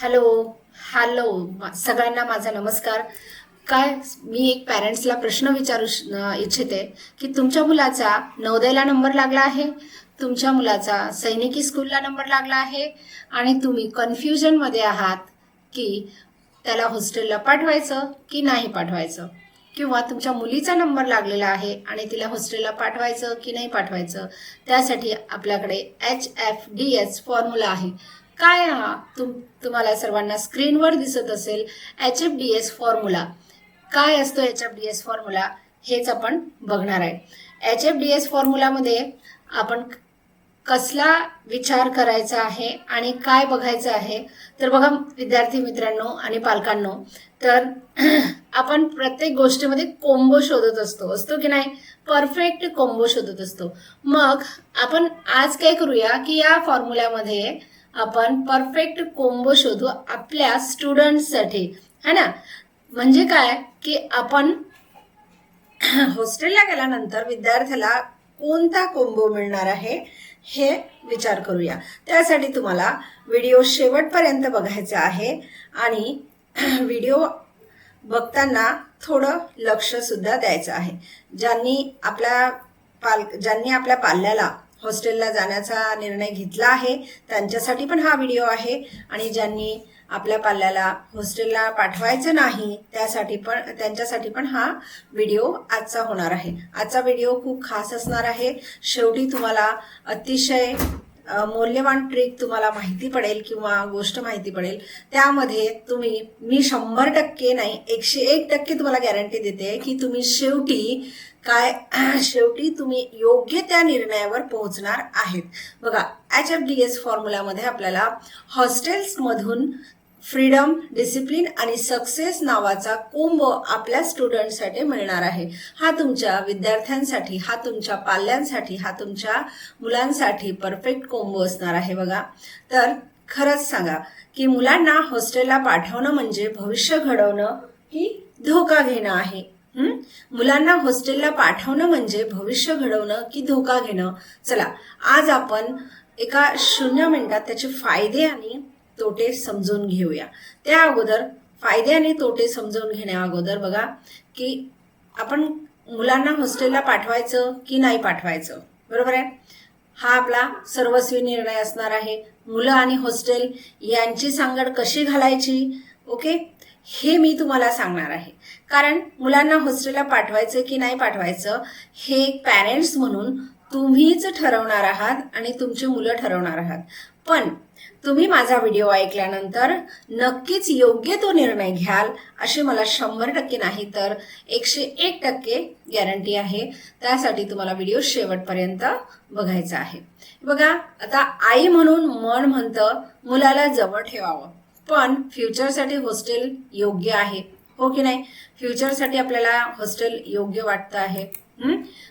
Hello hello सगळ्यांना माझा नमस्कार. काय मी एक पॅरेंट्सला प्रश्न विचारू इच्छिते की तुमच्या मुलाचा नवोदयला नंबर लागला आहे, तुमच्या मुलाचा सैनिकी स्कूलला नंबर लागला आहे आणि तुम्ही कन्फ्युजनमध्ये आहात की त्याला हॉस्टेलला पाठवायचं की नाही पाठवायचं, किंवा तुमच्या मुलीचा नंबर लागलेला आहे आणि तिला हॉस्टेलला पाठवायचं की नाही पाठवायचं. त्यासाठी आपल्याकडे HFDS फॉर्म्युला आहे. काय हा तुम्हाला सर्वांना स्क्रीनवर दिसत असेल. HFDS फॉर्म्युला काय असतो, HFDS फॉर्म्युला हेच आपण बघणार आहे. HFDS फॉर्म्युलामध्ये आपण कसला विचार करायचा आहे आणि काय बघायचं आहे. तर बघा विद्यार्थी मित्रांनो आणि पालकांनो, तर आपण प्रत्येक गोष्टीमध्ये कोंबो शोधत असतो की नाही, परफेक्ट कोंबो शोधत असतो. मग आपण आज काय करूया की या फॉर्म्युल्यामध्ये आपण परफेक्ट कोंबो शोधू आपल्या स्टुडंट्ससाठी, है ना. म्हणजे काय की आपण हॉस्टेलला गेल्यानंतर विद्यार्थ्याला कोणता कोंबो मिळणार आहे हे विचार करूया. त्यासाठी तुम्हाला व्हिडिओ शेवटपर्यंत बघायचा आहे आणि व्हिडिओ बघताना थोडं लक्ष सुद्धा द्यायचं आहे. ज्यांनी आपल्या पाल्याला हॉस्टेलला जाण्याचा निर्णय घेतला आहे त्यांच्यासाठी पण हा व्हिडिओ आहे, आणि ज्यांनी आपल्या पाल्याला हॉस्टेलला पाठवायचं नाही त्यांच्यासाठी पण हा व्हिडिओ आजचा होणार आहे. आजचा व्हिडिओ खूप खास असणार आहे. शेवटी तुम्हाला अतिशय मौल्यवान ट्रिक तुम्हाला माहिती पडेल किंवा गोष्ट माहिती पडेल. त्यामध्ये मी 100% नाही 101% तुम्हाला गॅरंटी देते की तुम्ही शेवटी तुम्ही योग्य त्या निर्णयावर पोहोचणार आहेत. बघा, HFDS फॉर्म्युलामध्ये आपल्याला हॉस्टेल्समधून फ्रीडम, डिसिप्लिन आणि सक्सेस नावाचा कोंबो आपल्या स्टुडंटसाठी मिळणार आहे. हा तुमच्या विद्यार्थ्यांसाठी, हा तुमच्या पाल्यांसाठी, हा तुमच्या मुलांसाठी परफेक्ट कोंबो असणार आहे. बघा, तर खरंच सांगा की मुलांना हॉस्टेलला पाठवणं म्हणजे भविष्य घडवणं की धोका घेणं आहे. मुलांना हॉस्टेलला पाठवणं म्हणजे भविष्य घडवणं की धोका घेणं. चला, आज आपण एका 0 मिनिटात त्याचे फायदे आणि तोटे समजून घेऊया. त्या अगोदर फायदे आणि तोटे समजून घेण्या अगोदर बघा की आपण मुलांना हॉस्टेलला पाठवायचं की नाही पाठवायचं, बरोबर आहे. हा आपला सर्वस्वी निर्णय असणार आहे. मुलं आणि हॉस्टेल यांची सांगड कशी घालायची, ओके, हे मी तुम्हाला सांगणार आहे. कारण मुलांना हॉस्टेलला पाठवायचं की नाही पाठवायचं हे पॅरेंट्स म्हणून तुम्हीच ठरवणार आहात आणि तुमची मुलं ठरवणार आहात. पण तुम्ही माझा व्हिडिओ ऐकल्यानंतर नक्कीच योग्य तो निर्णय घ्याल अशी मला 100% नाही तर 101% गॅरंटी आहे. त्यासाठी तुम्हाला व्हिडिओ शेवटपर्यंत बघायचा आहे. बघा, आता आई म्हणून मन म्हणतं मुलाला जवळ ठेवावं, पण फ्युचरसाठी हॉस्टेल योग्य आहे, हो की नाही. फ्युचरसाठी आपल्याला हॉस्टेल योग्य वाटतं आहे.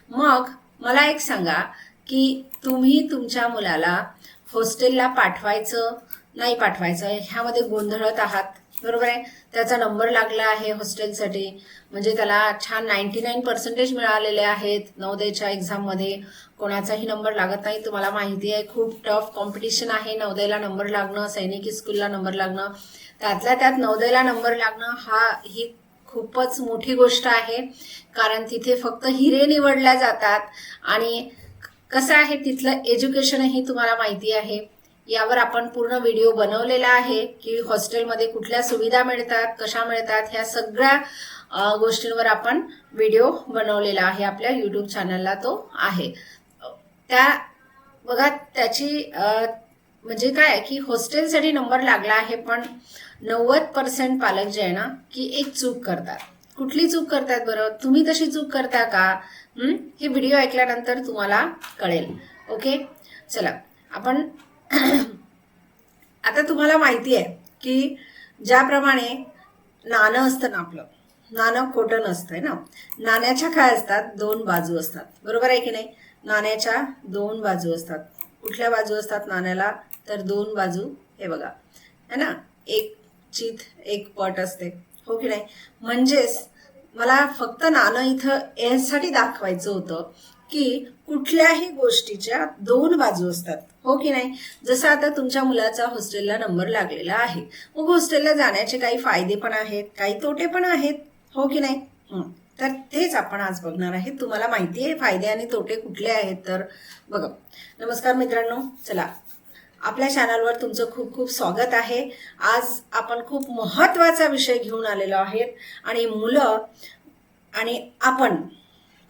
मग मला एक सांगा की तुम्ही तुमच्या मुलाला हॉस्टेलला पाठवायचं नाही पाठवायचं ह्यामध्ये गोंधळत आहात, बरोबर आहे. त्याचा नंबर लागला आहे हॉस्टेलसाठी, म्हणजे त्याला छान 99% मिळालेले आहेत नवोदयच्या एक्झाममध्ये. कोणाचाही नंबर लागत नाही. तुम्हाला माहिती आहे खूप टफ कॉम्पिटिशन आहे नवोदयला नंबर लागणं, सैनिकी स्कूलला नंबर लागणं. त्यातल्या त्यात नवोदयला नंबर लागणं ही खूपच मोठी गोष्ट आहे, कारण तिथे फक्त हिरे निवडल्या जातात आणि कसं आहे तिथलं एज्युकेशनही तुम्हाला माहिती आहे. यावर आपण पूर्ण व्हिडिओ बनवलेला आहे की हॉस्टेलमध्ये कुठल्या सुविधा मिळतात, कशा मिळतात, ह्या सगळ्या गोष्टींवर आपण व्हिडिओ बनवलेला आहे. आपल्या यूट्यूब चॅनलला तो आहे. बघा, त्याची म्हणजे काय की हॉस्टेलसाठी नंबर लागला आहे, पण 90% पालक जे आहे ना की एक चूक करतात. कुठली चूक करतात बरं? तुम्ही तशी चूक करता का? हे व्हिडिओ ऐकल्यानंतर तुम्हाला कळेल, ओके. चला, आपण आता तुम्हाला माहिती आहे की ज्याप्रमाणे नाणं असतं ना, आपलं नाणं खोटं नसतंय ना. नाण्याच्या काय असतात? 2 बाजू असतात, बरोबर आहे की नाही. नाण्याच्या 2 बाजू असतात. कुठल्या बाजू असतात नाण्याला? तर 2 बाजू, हे बघा, है ना. एक चित एक पट असते, हो की नाही. म्हणजेच मला फक्त नाणं इथं यासाठी दाखवायचं होतं की कुठल्याही गोष्टीच्या दोन बाजू असतात, हो की नाही. जसं आता तुमच्या मुलाचा हॉस्टेलला नंबर लागलेला आहे, मग हॉस्टेलला जाण्याचे काही फायदे पण आहेत, काही तोटे पण आहेत, हो की नाही. तर तेच आपण आज बघणार आहे. तुम्हाला माहिती आहे फायदे आणि तोटे कुठले आहेत? तर बघा. नमस्कार मित्रांनो, चला आपल्या चॅनलवर तुमचं खूप खूप स्वागत आहे. आज आपण खूप महत्त्वाचा विषय घेऊन आलेलो आहोत आणि मुलं आणि आपण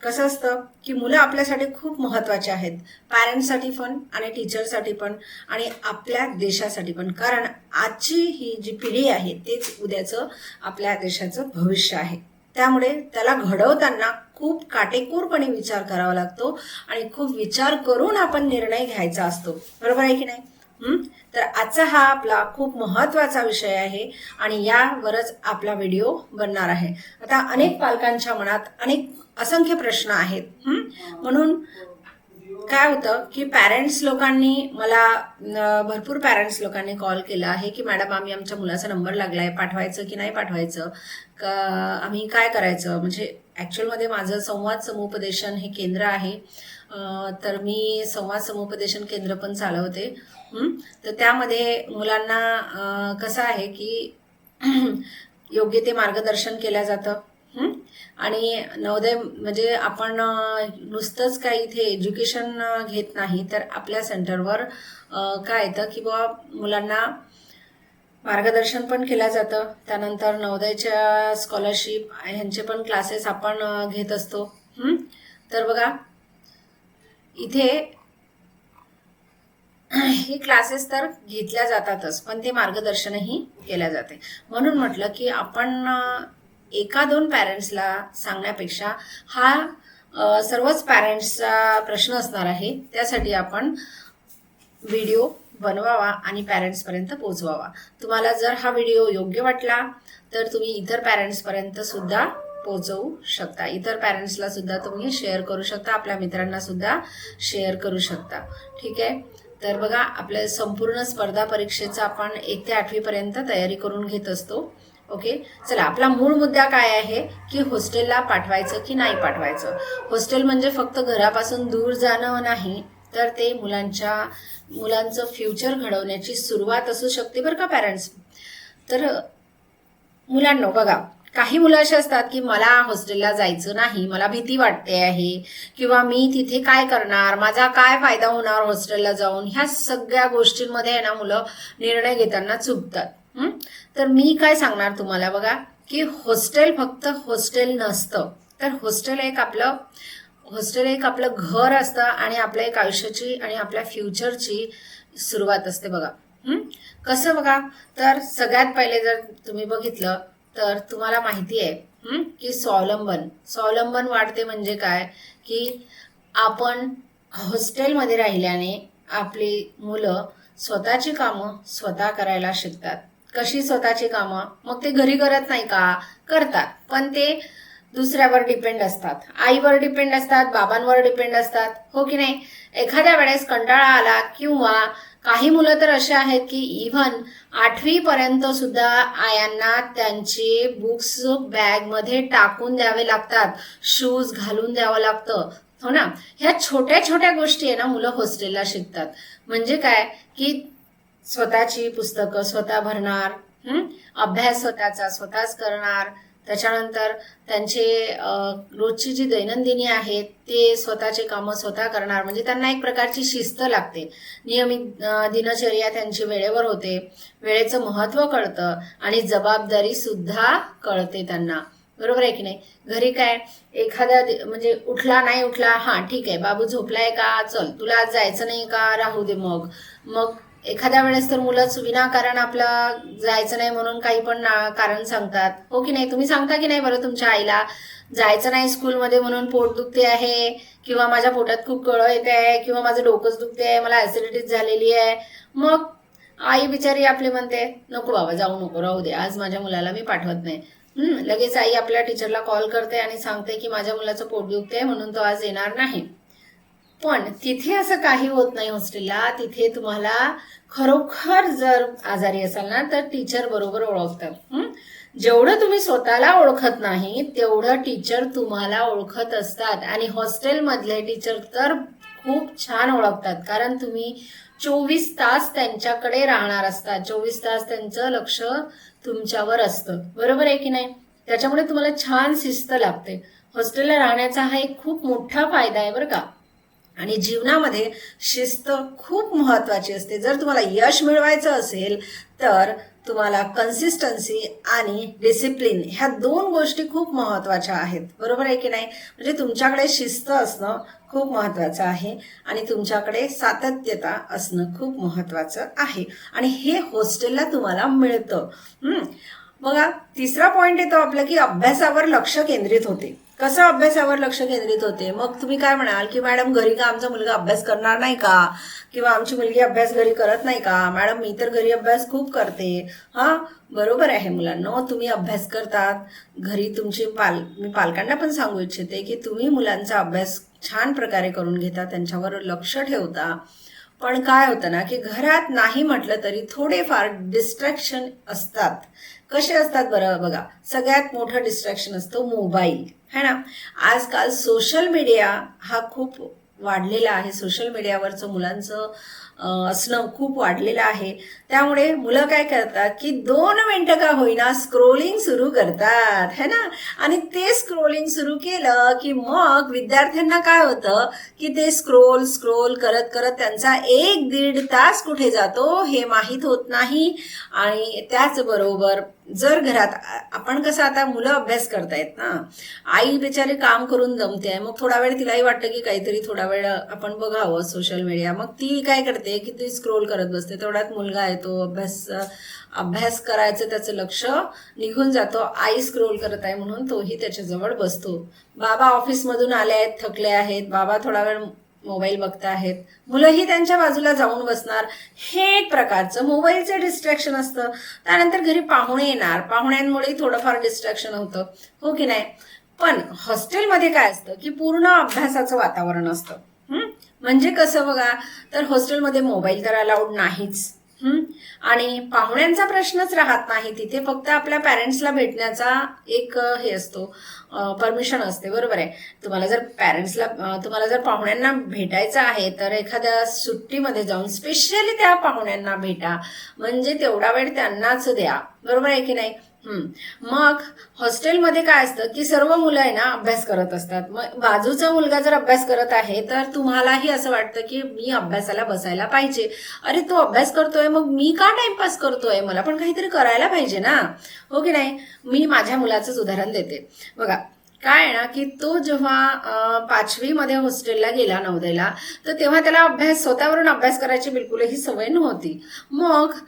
कसं असतं की मुलं आपल्यासाठी खूप महत्त्वाचे आहेत, पॅरेंट्ससाठी पण आणि टीचरसाठी पण आणि आपल्या देशासाठी पण. कारण आजची ही जी पिढी आहे तेच उद्याचं आपल्या देशाचं भविष्य आहे. त्यामुळे त्याला घडवताना खूप काटेकोरपणे विचार करावा लागतो आणि खूप विचार करून आपण निर्णय घ्यायचा असतो, बरोबर आहे की नाही. तर आजचा हा आपला खूप महत्त्वाचा विषय आहे आणि यावरच आपला व्हिडिओ बनणार आहे. आता अनेक पालकांच्या मनात असंख्य प्रश्न आहेत. म्हणून काय होतं की पॅरेंट्स लोकांनी मला भरपूर पॅरेंट्स लोकांनी कॉल केला आहे की मॅडम आम्ही आमच्या मुलाचा नंबर लागलाय, पाठवायचं की नाही पाठवायचं, का आम्ही काय करायचं. म्हणजे ॲक्च्युअलमध्ये माझं संवाद समुपदेशन हे केंद्र आहे, तर मी संवाद समुपदेशन केंद्र पण चालवते. तर त्यामध्ये मुलांना कसं आहे की योग्य ते मार्गदर्शन केलं जातं. आणि नवोदय म्हणजे आपण नुसतंच काही इथे एज्युकेशन घेत नाही, तर आपल्या सेंटरवर काय येतं की बाबा मुलांना मार्गदर्शन पण केलं जातं. त्यानंतर नवोदयच्या स्कॉलरशिप ह्यांचे पण क्लासेस आपण घेत असतो. तर बघा इथे हे क्लासेस तर घेतल्या जातातच, पण ते मार्गदर्शनही केल्या जाते. म्हणून म्हटलं की आपण एका दोन पॅरेंट्सला सांगण्यापेक्षा हा सर्वच पॅरेंट्सचा प्रश्न असणार आहे. त्यासाठी आपण व्हिडिओ बनवावा आणि पॅरेंट्सपर्यंत पोहोचवावा. तुम्हाला जर हा व्हिडिओ योग्य वाटला तर तुम्ही इतर पॅरेंट्सपर्यंत सुद्धा पोहोचवू शकता. इतर पॅरेंट्सला सुद्धा तुम्ही शेअर करू शकता, आपल्या मित्रांना सुद्धा शेअर करू शकता. ठीक आहे. तर बघा आपल्या संपूर्ण स्पर्धा परीक्षेचं आपण 1 ते 8वी पर्यंत तयारी करून घेत असतो. ओके. चला आपला मूळ मुद्दा काय आहे की हॉस्टेलला पाठवायचं की नाही पाठवायचं. हॉस्टेल म्हणजे फक्त घरापासून दूर जाणं नाही, तर ते मुलांचं फ्युचर घडवण्याची सुरुवात असू शकते बरं का पॅरेंट्स. तर मुलांनो बघा, काही मुलं अशी असतात की मला हॉस्टेलला जायचं नाही, मला भीती वाटते आहे, किंवा मी तिथे काय करणार, माझा काय फायदा होणार हॉस्टेलला जाऊन, ह्या सगळ्या गोष्टींमध्ये आहे ना मुलं निर्णय घेताना चुकतात. तर मी काय सांगणार तुम्हाला बघा की हॉस्टेल फक्त हॉस्टेल नसतं, तर हॉस्टेल एक आपलं घर असतं आणि आपल्या एक आयुष्याची आणि आपल्या फ्युचरची सुरुवात असते. बघा कसं बघा, तर सगळ्यात पहिले जर तुम्ही बघितलं तर तुम्हाला माहिती आहे की स्वावलंबन वाढते. म्हणजे काय की आपण हॉस्टेलमध्ये राहिल्याने आपली मुलं स्वतःची कामं स्वतः करायला शिकतात. कशी स्वतःची कामं? मग ते घरी करत नाही का? करतात, पण ते दुसऱ्यावर डिपेंड असतात, आईवर डिपेंड असतात, बाबांवर डिपेंड असतात, हो की नाही. एखाद्या वेळेस कंटाळा आला किंवा काही मुलं तर असे आहेत की इव्हन 8वी पर्यंत सुद्धा आयांना त्यांचे बुक्स बॅगमध्ये टाकून द्यावे लागतात, शूज घालून द्यावं लागतं, हो ना. ह्या छोट्या छोट्या गोष्टी आहे ना मुलं हॉस्टेलला शिकतात. म्हणजे काय की स्वतःची पुस्तकं स्वतः भरणार, अभ्यास स्वतःच करणार. त्याच्यानंतर त्यांचे रोजची जी दैनंदिनी आहेत ते स्वतःचे कामं स्वतः करणार. म्हणजे त्यांना एक प्रकारची शिस्त लागते, नियमित दिनचर्या त्यांची वेळेवर होते, वेळेचं महत्त्व कळतं आणि जबाबदारी सुद्धा कळते त्यांना, बरोबर आहे की नाही. घरी काय एखादा म्हणजे उठला नाही उठला, हां ठीक आहे बाबू झोपलाय का, चल तुला आज जायचं नाही का, राहू दे. मग एखाद्या वेळेस तर मुलंच विनाकारण आपलं जायचं नाही म्हणून काही पण कारण सांगतात, हो की नाही. तुम्ही सांगता की नाही बरं तुमच्या आईला, जायचं नाही स्कूलमध्ये म्हणून पोट दुखते आहे, किंवा माझ्या पोटात खूप कळ येते आहे, किंवा माझं डोकंच दुखते आहे, मला ॲसिडिटीज झालेली आहे. मग आई बिचारी आपली म्हणते नको बाबा जाऊ नको, राहू दे, आज माझ्या मुलाला मी पाठवत नाही. लगेच आई आपल्या टीचरला कॉल करते आणि सांगते की माझ्या मुलाचं पोट दुखते म्हणून तो आज येणार नाही. पण तिथे असं काही होत नाही हॉस्टेलला. तिथे तुम्हाला खरोखर जर आजारी असाल ना तर टीचर बरोबर ओळखतात. जेवढं तुम्ही स्वतःला ओळखत नाही तेवढं टीचर तुम्हाला ओळखत असतात. आणि हॉस्टेलमधले टीचर तर खूप छान ओळखतात, कारण तुम्ही 24 तास त्यांच्याकडे राहणार असतात. 24 तास त्यांचं लक्ष तुमच्यावर असतं, बरोबर आहे की नाही? त्याच्यामुळे तुम्हाला छान शिस्त लागते. हॉस्टेलला राहण्याचा हा एक खूप मोठा फायदा आहे बरं का. आणि जीवनामध्ये शिस्त खूप महत्वाची असते. जर तुम्हाला यश मिळवायचं असेल तर तुम्हाला कन्सिस्टन्सी आणि डिसिप्लिन ह्या 2 गोष्टी खूप महत्वाच्या आहेत, बरोबर आहे की नाही? म्हणजे तुमच्याकडे शिस्त असणं खूप महत्वाचं आहे आणि तुमच्याकडे सातत्यता असणं खूप महत्वाचं आहे. आणि हे हॉस्टेलला तुम्हाला मिळतं. बघा, तिसरा पॉइंट येतो आपला की अभ्यासावर लक्ष केंद्रित होते. कसं अभ्यासावर लक्ष केंद्रित होते? मग तुम्ही काय म्हणाल की मॅडम घरी का आमचा मुलगा अभ्यास करणार नाही का, किंवा आमची मुलगी अभ्यास घरी करत नाही का? मॅडम मी तर घरी अभ्यास खूप करते. हा, बरोबर आहे मुलांनो, तुम्ही अभ्यास करतात घरी. मी पालकांना पण सांगू इच्छिते की तुम्ही मुलांचा अभ्यास छान प्रकारे करून घेता, त्यांच्यावर लक्ष ठेवता. पण काय होतं ना की घरात नाही म्हटलं तरी थोडेफार डिस्ट्रॅक्शन असतात. कसे असतात बरं? बघा, सगळ्यात मोठं डिस्ट्रॅक्शन असतं मोबाईल, है ना? आजकाल सोशल मीडिया हा खूप वाढलेला आहे. सोशल मीडियावरचं मुलांचं असणं खूप वाढलेलं आहे. त्यामुळे मुलं काय करतात की 2 मिनिटं का होईना स्क्रोलिंग सुरू करतात, है ना? आणि ते स्क्रोलिंग सुरू केलं की मग विद्यार्थ्यांना काय होतं की ते स्क्रोल करत करत त्यांचा 1-1.5 तास कुठे जातो हे माहीत होत नाही. आणि त्याचबरोबर जर घरात आपण कसं, आता मुलं अभ्यास करतायत ना, आई बिचारी काम करून जमते आहे, मग थोडा वेळ तिलाही वाटतं की काहीतरी थोडा वेळ आपण बघावं सोशल मीडिया. मग ती काय करते की ती स्क्रोल करत बसते. तेवढ्यात मुलगा येतो, अभ्यास करायचं त्याचं लक्ष निघून जातो. आई स्क्रोल करत आहे म्हणून तोही त्याच्याजवळ बसतो. बाबा ऑफिसमधून आले आहेत, थकले आहेत, बाबा थोडा वेळ मोबाईल बघता आहेत, मुलंही त्यांच्या बाजूला जाऊन बसणार. हे एक प्रकारचं मोबाईलचं डिस्ट्रॅक्शन असतं. त्यानंतर घरी पाहुणे येणार, पाहुण्यांमुळे थोडंफार डिस्ट्रॅक्शन होतं, हो की नाही? पण हॉस्टेलमध्ये काय असतं की पूर्ण अभ्यासाचं वातावरण असतं. म्हणजे कसं बघा, तर हॉस्टेलमध्ये मोबाईल तर अलाउड नाहीच. आणि पाहुण्यांचा प्रश्नच राहत नाही तिथे. फक्त आपल्या पॅरेंट्सला भेटण्याचा एक हे असतो, परमिशन असते, बरोबर आहे? तुम्हाला जर पाहुण्यांना भेटायचं आहे तर एखाद्या सुट्टीमध्ये जाऊन स्पेशली त्या पाहुण्यांना भेटा, म्हणजे तेवढा वेळ त्यांनाच द्या, बरोबर आहे की नाही? मग हॉस्टेलमध्ये काय असतं की सर्व मुलं आहे ना अभ्यास करत असतात. मग बाजूचा मुलगा जर अभ्यास करत आहे तर तुम्हालाही असं वाटतं की मी अभ्यासाला बसायला पाहिजे. अरे तो अभ्यास करतोय, मग मी का टाइमपास करतोय? मला पण काहीतरी करायला पाहिजे ना, हो की नाही? मी माझ्या मुलाचंच उदाहरण देते. बघा, काय आहे ना की तो जेव्हा 5वी हॉस्टेलला गेला, नवोदयला, तर तेव्हा त्याला स्वतःवरून अभ्यास करायची बिलकुलही सवय नव्हती. मग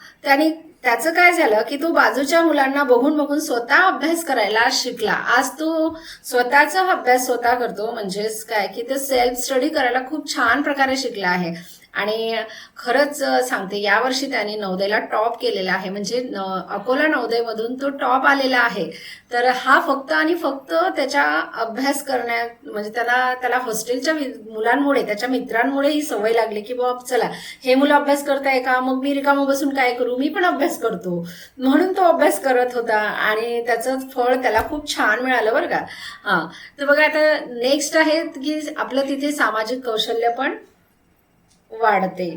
त्याचं काय झालं की तो बाजूच्या मुलांना बघून बघून स्वतः अभ्यास करायला शिकला. आज तो स्वतःचा अभ्यास स्वतः करतो. म्हणजेच काय की तो सेल्फ स्टडी करायला खूप छान प्रकारे शिकला आहे. आणि खरंच सांगते, यावर्षी त्यांनी नवोदयला टॉप केलेला आहे. म्हणजे अकोला नवोदयमधून तो टॉप आलेला आहे. तर हा फक्त आणि फक्त त्याच्या अभ्यास करण्यात, म्हणजे त्याला हॉस्टेलच्या मुलांमुळे, त्याच्या मित्रांमुळे ही सवय लागली की बाबा चला हे मुलं अभ्यास करताय का, मग मी रिकामं बसून काय करू, मी पण अभ्यास करतो. म्हणून तो अभ्यास करत होता आणि त्याचं फळ त्याला खूप छान मिळालं बरं का. तर बघा, आता नेक्स्ट आहे की आपलं तिथे सामाजिक कौशल्य पण वाढते.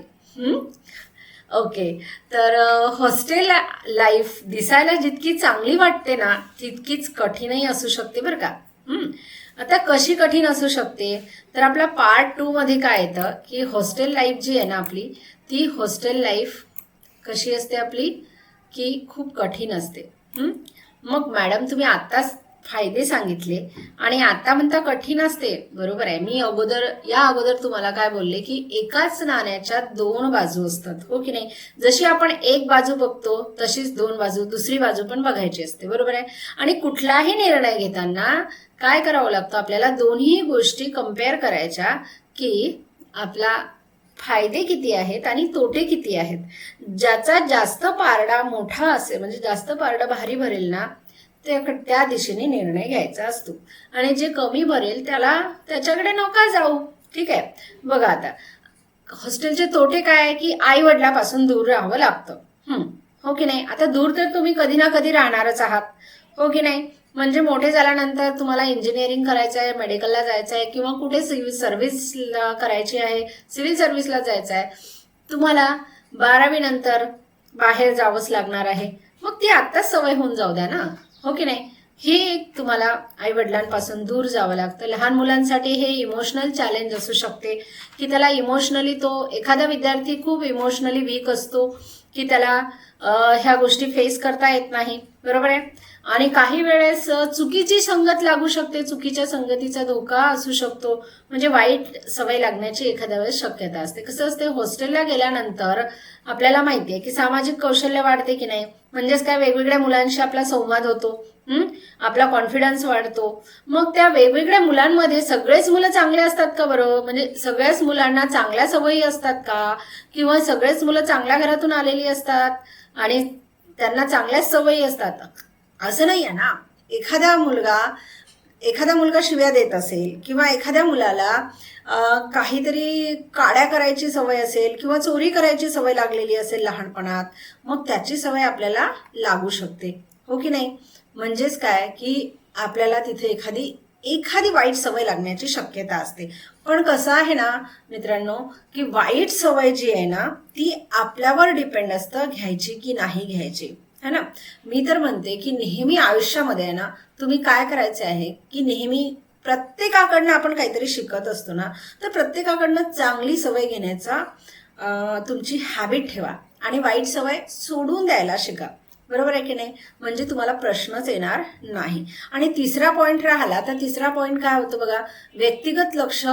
ओके, तर हॉस्टेल लाईफ दिसायला जितकी चांगली वाटते ना तितकीच कठीणही असू शकते बरं का. आता कशी कठीण असू शकते, तर आपला पार्ट 2 मध्ये काय येतं की हॉस्टेल लाईफ जी आहे ना आपली, ती हॉस्टेल लाईफ कशी असते आपली की खूप कठीण असते. मग मॅडम तुम्ही आत्ताच फायदे सांगितले आणि आता म्हणता कठीण असते, बरोबर आहे. मी या अगोदर तुम्हाला काय बोलले की एकाच नाण्याच्या 2 बाजू असतात, हो की नाही? जशी आपण एक बाजू बघतो तशीच 2 बाजू, दुसरी बाजू पण बघायची असते, बरोबर आहे. आणि कुठलाही निर्णय घेताना काय करावं लागतं, आपल्याला दोन्ही गोष्टी कम्पेअर करायच्या की आपला फायदे किती आहेत आणि तोटे किती आहेत. ज्याचा जास्त पारडा मोठा असेल, म्हणजे जास्त पारडा भारी भरेल ना, त्या दिशेने निर्णय घ्यायचा असतो. आणि जे कमी भरेल त्याच्याकडे नका जाऊ, ठीक आहे? बघा, आता हॉस्टेलचे तोटे काय आहे की आई वडिलापासून दूर राहावं लागतं, हो की नाही? आता दूर तर तुम्ही कधी ना कधी राहणारच आहात, हो की नाही? म्हणजे मोठे झाल्यानंतर तुम्हाला इंजिनिअरिंग करायचं आहे, मेडिकलला जायचं आहे किंवा कुठे सिव्हिल सर्व्हिस करायची आहे, सिव्हिल सर्व्हिसला जायचं आहे, तुम्हाला 12वी नंतर बाहेर जावंच लागणार आहे. मग ती आत्ताच सवय होऊन जाऊ द्या ना, हो की नाही? हे एक तुम्हाला आई वडिलांपासून दूर जावं लागतं. लहान मुलांसाठी हे इमोशनल चॅलेंज असू शकते की त्याला इमोशनली, तो एखादा विद्यार्थी खूप इमोशनली वीक असतो की त्याला ह्या गोष्टी फेस करता येत नाही, बरोबर आहे? आणि काही वेळेस चुकीची संगत लागू शकते, चुकीच्या संगतीचा धोका असू शकतो, म्हणजे वाईट सवय लागण्याची एखाद्या वेळेस शक्यता असते. कसं असते, हॉस्टेलला गेल्यानंतर आपल्याला माहिती आहे की सामाजिक कौशल्य वाढते की नाही, म्हणजेच काय, वेगवेगळ्या मुलांशी आपला संवाद होतो, आपला कॉन्फिडन्स वाढतो. मग त्या वेगवेगळ्या मुलांमध्ये सगळेच मुलं चांगले असतात का बरं? म्हणजे सगळ्याच मुलांना चांगल्या सवयी असतात का? किंवा सगळेच मुलं चांगल्या घरातून आलेली असतात आणि त्यांना चांगल्याच सवयी असतात? असं नाही आहे ना. एखादा मुलगा शिव्या देत असेल किंवा एखाद्या मुलाला काहीतरी काड्या करायची सवय असेल किंवा चोरी करायची सवय लागलेली असेल लहानपणात, मग त्याची सवय आपल्याला लागू शकते, हो की नाही? म्हणजेच काय की आपल्याला तिथे एखादी वाईट सवय लागण्याची शक्यता असते. पण कसं आहे ना मित्रांनो, की वाईट सवय जी आहे ना ती आपल्यावर डिपेंड असतं, घ्यायची की नाही घ्यायची, है ना? मी तर म्हणते की नेहमी आयुष्यामध्ये आहे ना, तुम्ही काय करायचे आहे की नेहमी प्रत्येकाकडनं आपण काहीतरी शिकत असतो ना, तर प्रत्येकाकडनं चांगली सवय घेण्याचा तुमची हॅबिट ठेवा आणि वाईट सवय सोडून द्यायला शिका, बरोबर आहे की नाही? म्हणजे तुम्हाला प्रश्नच येणार नाही. आणि तिसरा पॉइंट राहिला तर तिसरा पॉइंट काय होतो बघा, व्यक्तिगत लक्ष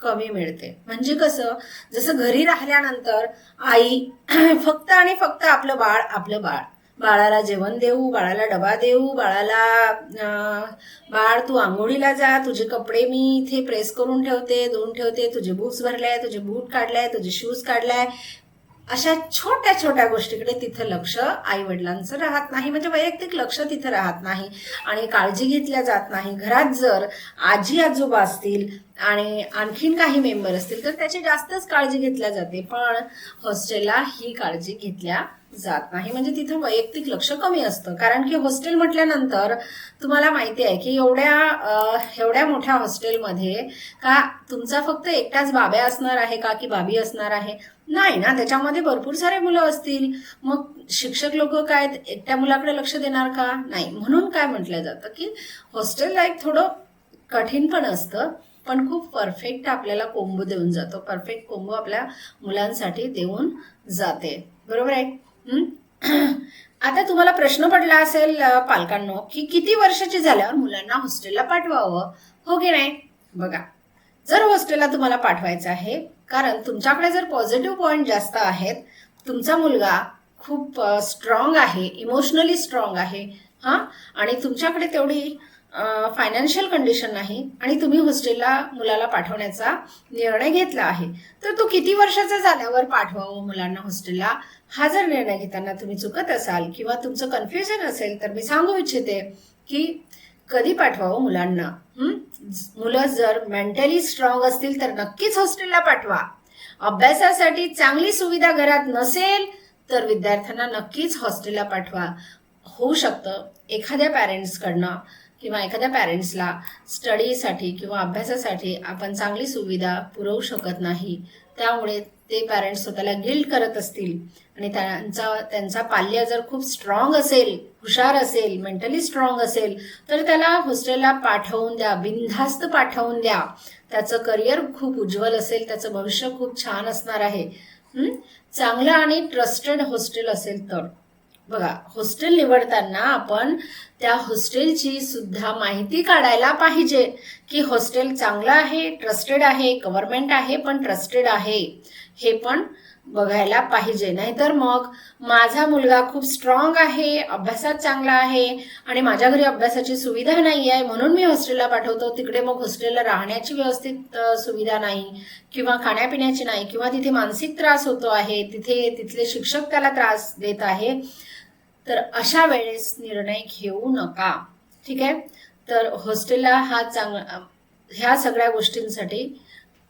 कमी मिळते. म्हणजे कसं, जसं घरी राहिल्यानंतर आई फक्त आणि फक्त आपलं बाळ, बाळाला जेवण देऊ, बाळाला डबा देऊ, बाळ तू आंघोळीला जा, तुझे कपडे मी इथे प्रेस करून ठेवते, धुवून ठेवते, तुझे बुक्स भरले, तुझे बूट काढलाय, तुझे शूज काढलाय, अशा छोट्या छोट्या गोष्टीकडे तिथं लक्ष आई वडिलांचं राहत नाही, म्हणजे वैयक्तिक लक्ष तिथं राहत नाही आणि काळजी घेतल्या जात नाही. घरात जर आजी आजोबा असतील आणि आणखीन काही मेंबर असतील तर त्याची जास्तच काळजी घेतल्या जाते, पण हॉस्टेलला ही काळजी घेतल्या जात नाही. म्हणजे तिथं वैयक्तिक लक्ष कमी असतं. कारण की हॉस्टेल म्हटल्यानंतर तुम्हाला माहिती आहे की एवढ्या मोठ्या हॉस्टेलमध्ये का तुमचा फक्त एकटाच बाब्या असणार आहे का की बाबी असणार आहे? नाही ना, त्याच्यामध्ये भरपूर सारे मुलं असतील. मग शिक्षक लोक काय एकट्या मुलाकडे लक्ष देणार का? नाही. म्हणून काय म्हटलं जातं की हॉस्टेल लाईफ थोडं कठीण पण असतं, पण खूप परफेक्ट आपल्याला कोंबो देऊन जातो, परफेक्ट कोंबो आपल्या मुलांसाठी देऊन जाते, बरोबर आहे? आता तुम्हाला प्रश्न पडला असेल पालकांनो की किती वर्षाची झाल्यावर मुलांना हॉस्टेलला पाठवावं, हो की नाही? बघा, जर हॉस्टेलला तुम्हाला पाठवायचं आहे, कारण तुमच्याकडे जर पॉझिटिव्ह पॉइंट जास्त आहेत, तुमचा मुलगा खूप स्ट्रॉंग आहे, इमोशनली स्ट्रॉंग आहे, आणि तुमच्याकडे तेवढी फायनान्शियल कंडिशन नाही आणि तुम्ही हॉस्टेलला मुलाला पाठवण्याचा निर्णय घेतला आहे, तर तो किती वर्षाचा झाल्यावर पाठवावं मुलांना हॉस्टेलला, हा जर निर्णय घेताना तुम्ही चुकत असाल किंवा तुमचं कन्फ्युजन असेल तर मी सांगू इच्छिते की कधी पाठवावं मुलांना. मुलं जर मेंटली स्ट्रॉंग असतील तर नक्कीच हॉस्टेलला पाठवा. अभ्यासासाठी चांगली सुविधा घरात नसेल तर विद्यार्थ्यांना नक्कीच हॉस्टेलला पाठवा. होऊ शकतं एखाद्या पॅरेंट्सकडनं किंवा एखाद्या पॅरेंट्सला स्टडीसाठी किंवा अभ्यासासाठी आपण चांगली सुविधा पुरवू शकत नाही, त्यामुळे ते पॅरेंट्स स्वतःला गिल्ट करत असतील आणि त्यांचा पाल्य जर खूप स्ट्रॉंग असेल, हुशार असेल, मेंटली स्ट्रॉंग असेल तर त्याला हॉस्टेलला पाठवून द्या, बिनधास्त पाठवून द्या. त्याचं करिअर खूप उज्ज्वल असेल, त्याचं भविष्य खूप छान असणार आहे. चांगलं आणि ट्रस्टेड हॉस्टेल असेल तर. बघा, हॉस्टेल निवडताना आपण त्या हॉस्टेलची सुद्धा माहिती काढायला पाहिजे की हॉस्टेल चांगलं आहे, ट्रस्टेड आहे, गव्हर्नमेंट आहे पण ट्रस्टेड आहे, हे पण बघायला पाहिजे. नाहीतर मग माझा मुलगा खूप स्ट्रॉंग आहे, अभ्यासात चांगला आहे आणि माझ्या घरी अभ्यासाची सुविधा नाही आहे म्हणून मी हॉस्टेलला पाठवतो, तिकडे मग हॉस्टेलला राहण्याची व्यवस्थित सुविधा नाही किंवा खाण्यापिण्याची नाही किंवा तिथे मानसिक त्रास होतो आहे, तिथले शिक्षक त्याला त्रास देत आहे, तर अशा वेळेस निर्णय घेऊ नका. ठीक आहे? तर हॉस्टेलला ह्या सगळ्या गोष्टींसाठी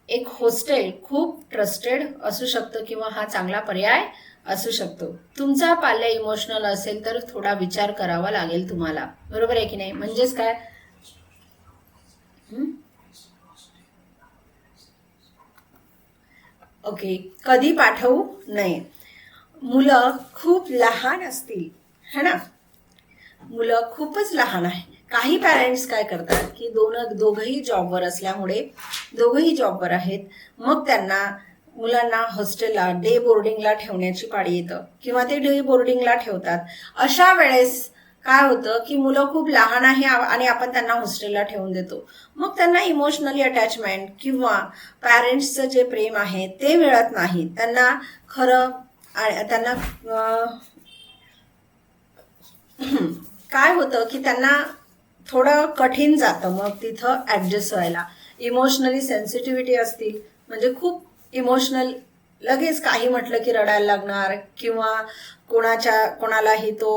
एक हॉस्टेल खूप ट्रस्टेड असू शकतं किंवा हा चांगला पर्याय असू शकतो. तुमचा पाल्य इमोशनल असेल तर थोडा विचार करावा लागेल तुम्हाला, बरोबर आहे की नाही? म्हणजेच काय, ओके, कधी पाठवू नये. मुलं खूप लहान असतील है ना, मुलं खूपच लहान आहे. काही पॅरेंट्स काय करतात की दोघंही जॉबवर असल्यामुळे, दोघंही जॉबवर आहेत, मग त्यांना मुलांना हॉस्टेलला डे बोर्डिंगला ठेवण्याची पाळी येतं किंवा ते डे बोर्डिंगला ठेवतात. अशा वेळेस काय होतं की मुलं खूप लहान आहे आणि आपण त्यांना हॉस्टेलला ठेवून देतो. मग त्यांना इमोशनली अटॅचमेंट किंवा पॅरेंट्सचं जे प्रेम आहे ते मिळत नाही. त्यांना खरं त्यांना काय होतं की त्यांना थोडं कठीण जातं मग तिथं ॲडजस्ट व्हायला. इमोशनली सेन्सिटिव्हिटी असतील म्हणजे खूप इमोशनल, लगेच काही म्हटलं की रडायला लागणार किंवा कोणालाही तो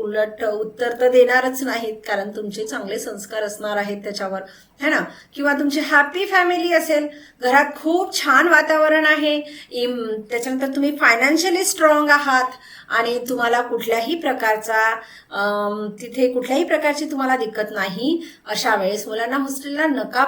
उलट उत्तर तर देणारच नाहीत, कारण तुमचे चांगले संस्कार असणार आहेत त्याच्यावर, है ना. किंवा तुमची हॅपी फॅमिली असेल, घरात खूप छान वातावरण आहे, त्याच्यानंतर तुम्ही फायनान्शियली स्ट्रॉंग आहात आणि तुम्हाला कुठल्याही प्रकारची तुम्हाला दिक्कत नाही. अशा वेळेस मुलांना हॉस्टेलला नका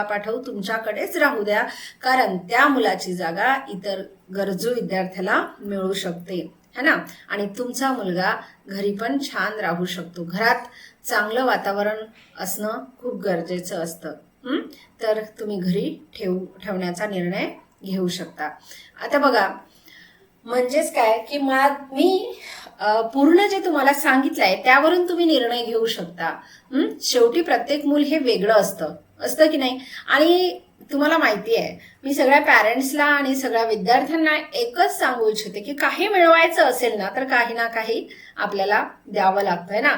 पाठवू. तुमच्याकडेच राहू द्या, कारण त्या मुलाची जागा इतर गरजू विद्यार्थ्याला मिळू शकते, है ना. आणि तुमचा मुलगा घरी पण छान राहू शकतो. घरात चांगलं वातावरण असणं खूप गरजेचं असतं. तर तुम्ही घरी ठेवण्याचा निर्णय घेऊ शकता. आता बघा, म्हणजेच काय की मी पूर्ण जे तुम्हाला सांगितलंय त्यावरून तुम्ही निर्णय घेऊ शकता. शेवटी प्रत्येक मूल हे वेगळं असतं की नाही. आणि तुम्हाला माहिती आहे, मी सगळ्या पॅरेंट्सला आणि सगळ्या विद्यार्थ्यांना एकच सांगू इच्छिते की काही मिळवायचं असेल ना तर काही ना काही आपल्याला द्यावं लागतंय ना.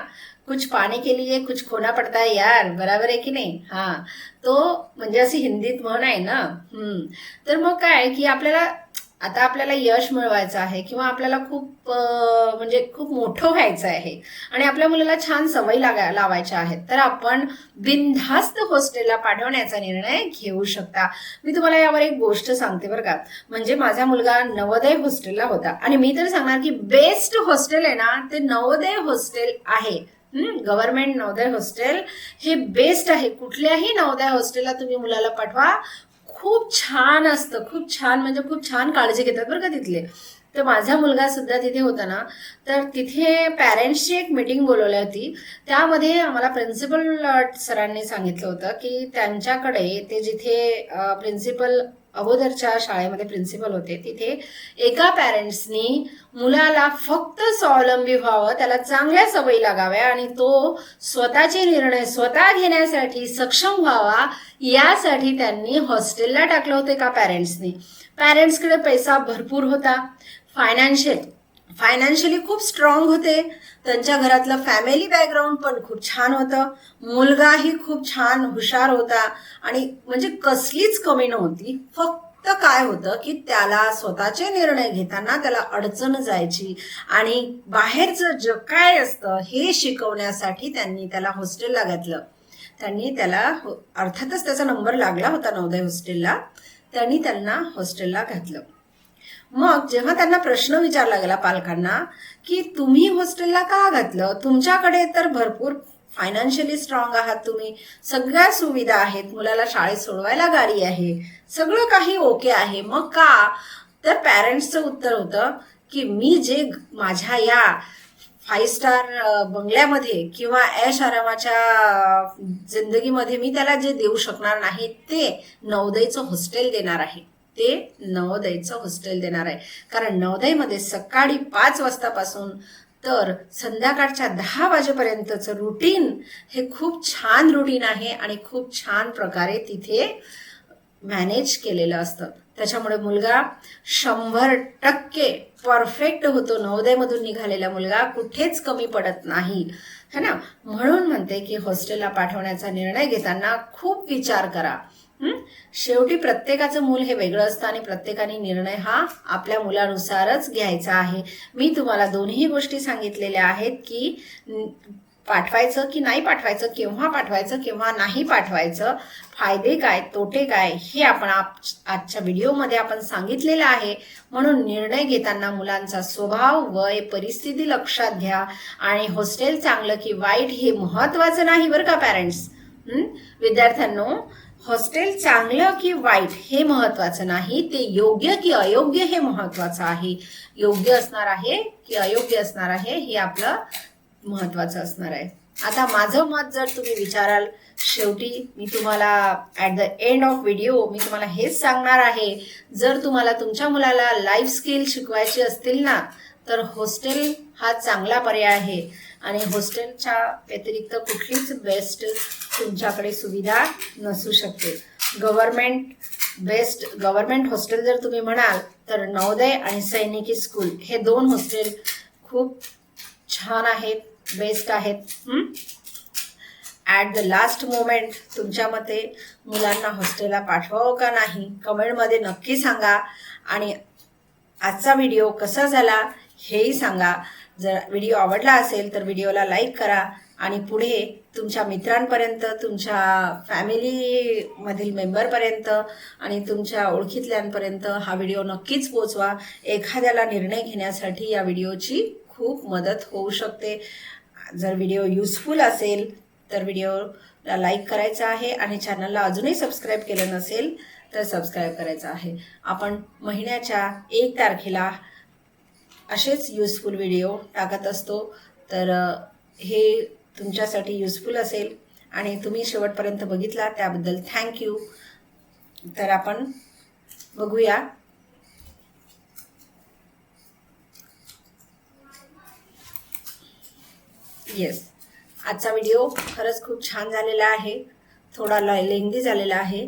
कुछ पाने के लिए कुछ खोना पडता है यार, बराबर आहे की नाही. तो म्हणजे अशी हिंदीत म्हण आहे ना. तर मग काय की आपल्याला यश मिळवायचं आहे किंवा आपल्याला खूप मोठं व्हायचं आहे आणि आपल्या मुलाला छान सवयी लावायच्या आहेत, तर आपण बिनधास्त हॉस्टेलला पाठवण्याचा निर्णय घेऊ शकता. मी तुम्हाला यावर एक गोष्ट सांगते बरं का. म्हणजे माझा मुलगा नवोदय हॉस्टेलला होता आणि मी तर सांगणार की बेस्ट हॉस्टेल आहे ना ते नवोदय हॉस्टेल आहे. गव्हर्नमेंट नवोदय हॉस्टेल हे बेस्ट आहे. कुठल्याही नवोदय हॉस्टेलला तुम्ही मुलाला पाठवा, खूप छान असतं, खूप छान काळजी घेतात बरं का तिथले. तर माझा मुलगा सुद्धा तिथे होता ना, तर तिथे पॅरेंट्सची एक मीटिंग बोलवली होती. त्यामध्ये आम्हाला प्रिन्सिपल सरांनी सांगितलं होतं की त्यांच्याकडे ते जिथे प्रिन्सिपल अगोदरच्या शाळेमध्ये प्रिन्सिपल होते, तिथे एका पॅरेंट्सनी मुलाला फक्त स्वावलंबी व्हावं, त्याला चांगल्या सवयी लागाव्या आणि तो स्वतःचे निर्णय स्वतः घेण्यासाठी सक्षम व्हावा, यासाठी त्यांनी हॉस्टेलला टाकलं होते एका पॅरेंट्सनी. पॅरेंट्सकडे पैसा भरपूर होता, फायनान्शियली खूप स्ट्रॉंग होते, त्यांच्या घरातलं फॅमिली बॅकग्राऊंड पण खूप छान होतं, मुलगाही खूप छान हुशार होता आणि म्हणजे कसलीच कमी नव्हती. फक्त काय होतं की त्याला स्वतःचे निर्णय घेताना त्याला अडचण जायची आणि बाहेरचं जग काय असतं हे शिकवण्यासाठी त्यांनी त्याला हॉस्टेलला घातलं. अर्थातच त्याचा नंबर लागला होता नवोदय हॉस्टेलला, त्यांनी त्यांना हॉस्टेलला घातलं. मग जेव्हा त्यांना प्रश्न विचारला गेला पालकांना की तुम्ही हॉस्टेलला का घातलं, तुमच्याकडे तर भरपूर फायनान्शियली स्ट्रॉंग आहात, तुम्ही सगळ्या सुविधा आहेत, मुलाला शाळेत सोडवायला गाडी आहे, सगळं काही ओके आहे, मग का? तर पॅरेंट्सचं उत्तर होतं की मी जे माझ्या या 5 स्टार बंगल्यामध्ये किंवा ऐश आरामाच्या जिंदगीमध्ये मी त्याला जे देऊ शकणार नाही ते नवोदयचं हॉस्टेल देणार आहे. कारण नवोदयमध्ये सकाळी 5 वाजतापासून तर संध्याकाळच्या 10 वाजेपर्यंतचं रुटीन हे खूप छान रुटीन आहे आणि खूप छान प्रकारे तिथे मॅनेज केलेलं असतं. त्याच्यामुळे मुलगा 100% परफेक्ट होतो. नवोदयमधून निघालेला मुलगा कुठेच कमी पडत नाही, है ना. म्हणून म्हणते की हॉस्टेलला पाठवण्याचा निर्णय घेताना खूप विचार करा. शेवटी प्रत्येकाचं मूल हे वेगळं असतं आणि प्रत्येकाने निर्णय हा आपल्या मुलानुसारच घ्यायचा आहे. मी तुम्हाला दोन्ही गोष्टी सांगितलेल्या आहेत की पाठवायचं की नाही पाठवायचं, केव्हा पाठवायचं, केव्हा नाही पाठवायचं, फायदे काय, तोटे काय, हे आपण आजच्या व्हिडिओमध्ये आपण सांगितलेलं आहे. म्हणून निर्णय घेताना मुलांचा स्वभाव, वय, परिस्थिती लक्षात घ्या. आणि हॉस्टेल चांगलं की वाईट हे महत्त्वाचं नाही बरं का पॅरेंट्स. विद्यार्थ्यांनो, हॉस्टेल चांगलं की वाईट हे महत्त्वाचं नाही, ते योग्य की अयोग्य हे महत्त्वाचं आहे. योग्य असणार आहे की अयोग्य असणार आहे हे आपलं महत्त्वाचं असणार आहे. आता माझं मत जर तुम्ही विचाराल, शेवटी मी तुम्हाला at the end of video मी तुम्हाला हेच सांगणार आहे, जर तुम्हाला तुमच्या मुलाला लाईफ स्किल शिकवायची असतील ना, तर हॉस्टेल हा चांगला पर्याय आहे. आणि हॉस्टेलच्या व्यतिरिक्त कुठलीच बेस्ट तुमच्याकडे सुविधा नसू शकते. गव्हर्नमेंट हॉस्टेल जर तुम्ही म्हणाल तर नवोदय आणि सैनिकी स्कूल हे 2 हॉस्टेल खूप छान आहेत, बेस्ट आहेत. ॲट द लास्ट मोमेंट तुमच्या मते मुलांना हॉस्टेलला पाठवावं का नाही, कमेंटमध्ये नक्की सांगा. आणि आजचा व्हिडिओ कसा झाला हेही सांगा. जर व्हिडिओ आवडला असेल तर व्हिडिओला लाईक करा आणि पुढे तुमच्या मित्रांपर्यंत, तुमच्या फॅमिलीमधील मेंबरपर्यंत आणि तुमच्या ओळखीतल्यांपर्यंत हा व्हिडिओ नक्कीच पोचवा. एखाद्याला निर्णय घेण्यासाठी या व्हिडिओची खूप मदत होऊ शकते. जर व्हिडिओ युजफुल असेल तर व्हिडिओला लाईक करायचं आहे आणि चॅनलला अजूनही सबस्क्राईब केलं नसेल तर सबस्क्राईब करायचं आहे. आपण महिन्याच्या 1 तारखेला असेच युजफुल व्हिडिओ टाकत असतो. तर हे तुमच्यासाठी युजफुल असेल आणि तुम्ही शेवटपर्यंत बघितला त्याबद्दल थँक्यू. तर आपण बघूया येस, आजचा व्हिडिओ खरंच खूप छान झालेला आहे. थोडा लेंदी झालेला आहे